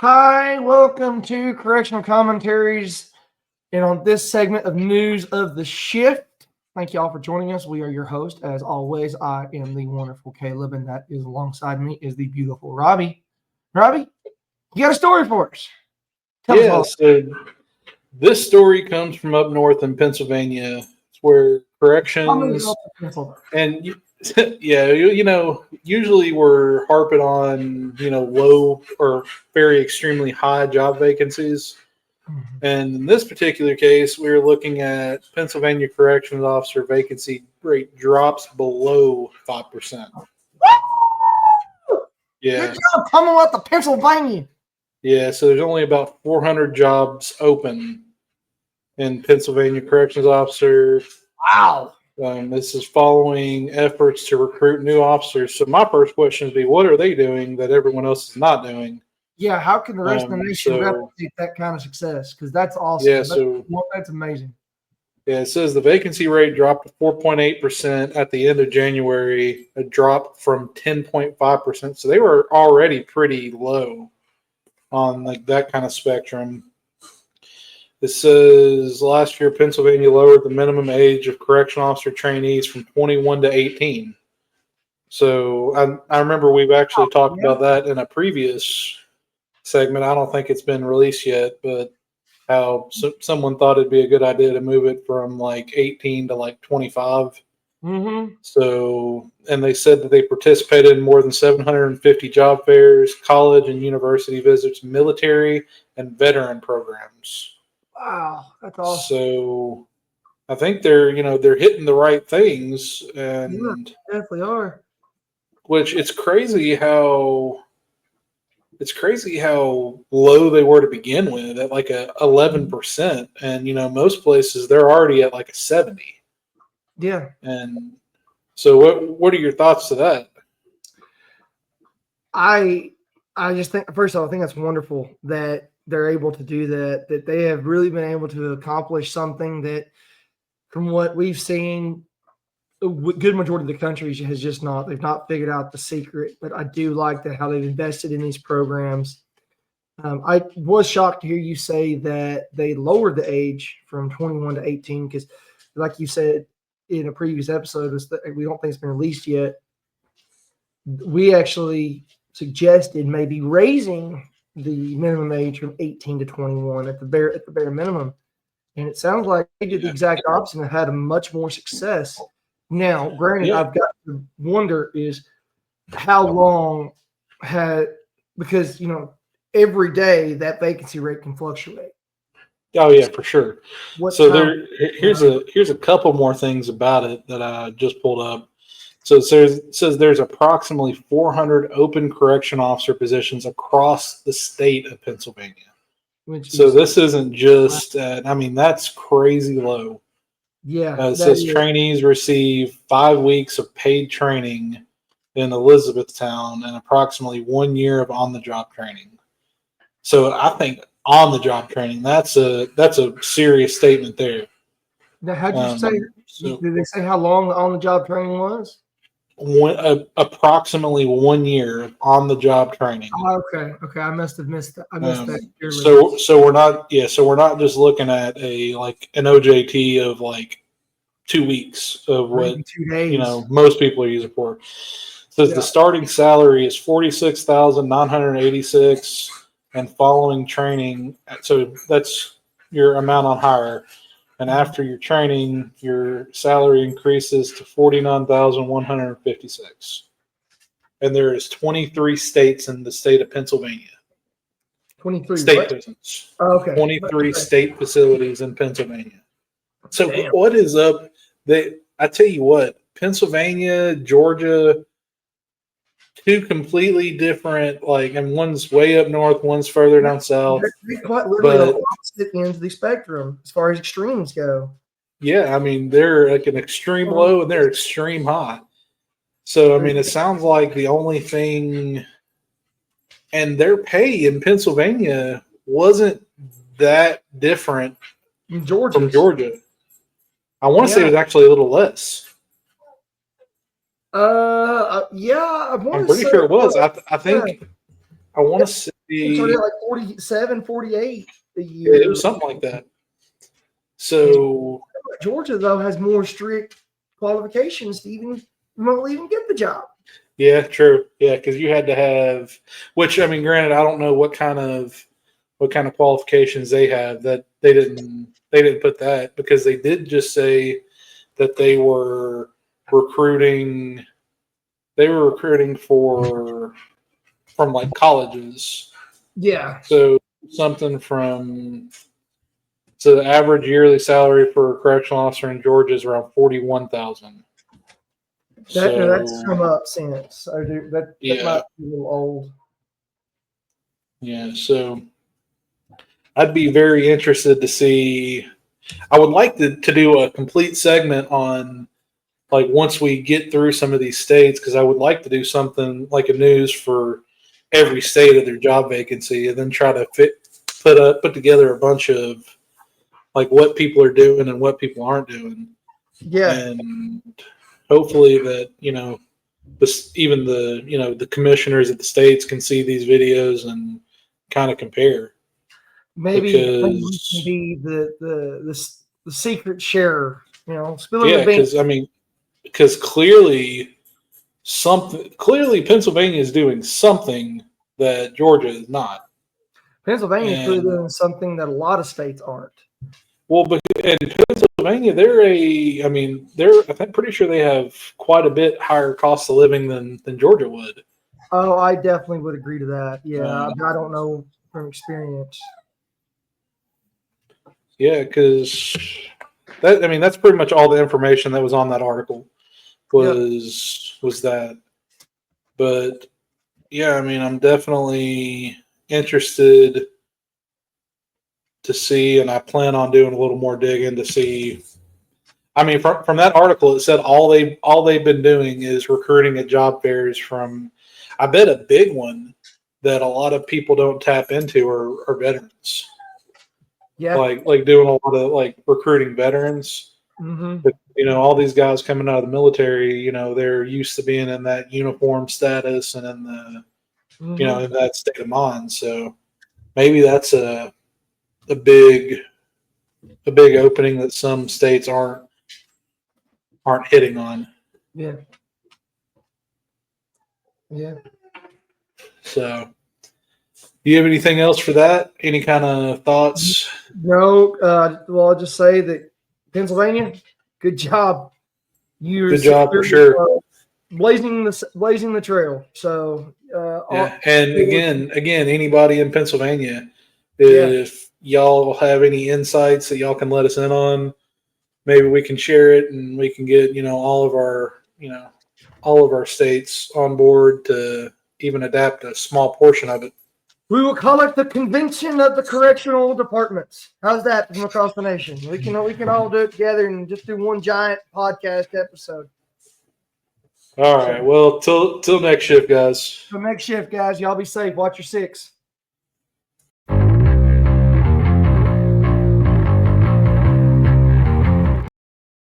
Hi, welcome to Correctional Commentaries. And on this segment of News of the Shift, thank you all for joining us. We are your host. As always, I am the wonderful Caleb, and that is alongside me is the beautiful Robbie. Robbie, you got a story for us? Tell us all. So this story comes from up north in Pennsylvania. It's where corrections and usually we're harping on low or very extremely high job vacancies. And in this particular case, we were looking at Pennsylvania corrections officer vacancy rate drops below 5%. Yeah. Good job coming with the Pennsylvania. Yeah, so there's only about 400 jobs open in Pennsylvania corrections officer. Wow. This is following efforts to recruit new officers. So my first question would be, what are they doing that everyone else is not doing? Yeah, how can the rest of the nation replicate that kind of success? Because that's awesome. Yeah, that's amazing. Yeah, it says the vacancy rate dropped to 4.8% at the end of January, a drop from 10.5%. So they were already pretty low on that kind of spectrum. It says last year Pennsylvania lowered the minimum age of correction officer trainees from 21 to 18. So I remember we've actually talked about that in a previous segment. I don't think it's been released yet, but how someone thought it'd be a good idea to move it from 18 to 25. Mm-hmm. So, and they said that they participated in more than 750 job fairs, college and university visits, military and veteran programs. Wow, that's awesome. So, I think they're hitting the right things, and yeah, definitely are. Which it's crazy how low they were to begin with at 11%, and most places they're already at a 70. Yeah. And so, what are your thoughts to that? I just think, first of all, I think that's wonderful that they're able to do that, that they have really been able to accomplish something that, from what we've seen, a good majority of the country has just they've not figured out the secret. But I do like that how they've invested in these programs. I was shocked to hear you say that they lowered the age from 21 to 18 because, like you said in a previous episode, we don't think it's been released yet. We actually suggested maybe raising the minimum age from 18 to 21 at the bare minimum, and it sounds like they did the exact opposite and had a much more success. Now, granted, I've got to wonder is how long because every day that vacancy rate can fluctuate. Oh yeah, for sure. Here's a couple more things about it that I just pulled up. So it says there's approximately 400 open correction officer positions across the state of Pennsylvania. This isn't just, that's crazy low. Yeah. It says trainees receive 5 weeks of paid training in Elizabethtown and approximately 1 year of on-the-job training. So I think on-the-job training, that's a serious statement there. Now, how'd you say? Did they say how long the on-the-job training was? Approximately 1 year on the job training. Oh, okay. I must have missed that. I missed that. So we're not just looking at an OJT of 2 weeks of what 2 days. most people are using for. So the starting salary is $46,986, and following training, so that's your amount on hire. And after your training, your salary increases to $49,156. And there is 23 states in the state of Pennsylvania. 23 state prisons. Oh, okay. 23 state facilities in Pennsylvania. So what is up? I tell you what, Pennsylvania, Georgia, two completely different, and one's way up north, one's further down south. They're quite literally on opposite ends of the spectrum as far as extremes go. Yeah, they're an extreme low and they're extreme high. So, it sounds like the only thing, and their pay in Pennsylvania wasn't that different from Georgia. I want to say it was actually a little less. Yeah, I'm pretty sure it was. I think I want to say It started at like 47, 48 a yeah, year. it was something like that. So Georgia, though, has more strict qualifications to even remotely even get the job. yeah, true. Yeah, because you had to have, which I mean, granted, I don't know what kind of qualifications they have. That they didn't put that because they did just say that they were recruiting. They were recruiting from like colleges. Yeah. So something from so the average yearly salary for a correctional officer in Georgia is around 41,000. That's So come up since. That yeah, might be a little old. yeah. So I'd be very interested to see. I would like to do a complete segment on like once we get through some of these states because I would like to do something like a news for every state of their job vacancy and then try to put together a bunch of like what people are doing and what people aren't doing Yeah. and hopefully that even the commissioners at the states can see these videos and kind of compare Maybe we can because be the secret sharer, spilling the yeah beans. because I mean because clearly Pennsylvania is doing something that Georgia is not. Pennsylvania is clearly And doing something that a lot of states aren't. well, but in Pennsylvania, I'm pretty sure they have quite a bit higher cost of living than Georgia would. Oh, I definitely would agree to that. Yeah, Uh, but I don't know from experience. yeah, because that's pretty much all the information that was on that article Yep. was that. But yeah, I mean, I'm definitely interested to see, and I plan on doing a little more digging to see. I mean, from that article, it said all they've been doing is recruiting at job fairs from. I bet a big one that a lot of people don't tap into are veterans. Yeah. Like doing a lot of like recruiting veterans. Mm-hmm. But all these guys coming out of the military, they're used to being in that uniform status and in the Mm-hmm. in that state of mind. So maybe that's a big opening that some states aren't hitting on. Yeah. Yeah. So, do you have anything else for that? Any kind of thoughts? No. Well, I'll just say that Pennsylvania, good job. You're Good job for sure. Blazing the trail. So Yeah, and again, anybody in Pennsylvania, yeah. if y'all have any insights that y'all can let us in on, maybe we can share it and we can get all of our states on board to even adapt a small portion of it. We will call it the Convention of the Correctional Departments. How's that from across the nation? We can all do it together and just do one giant podcast episode. All right. Well, till next shift, guys. Till next shift, guys. Y'all be safe. Watch your six.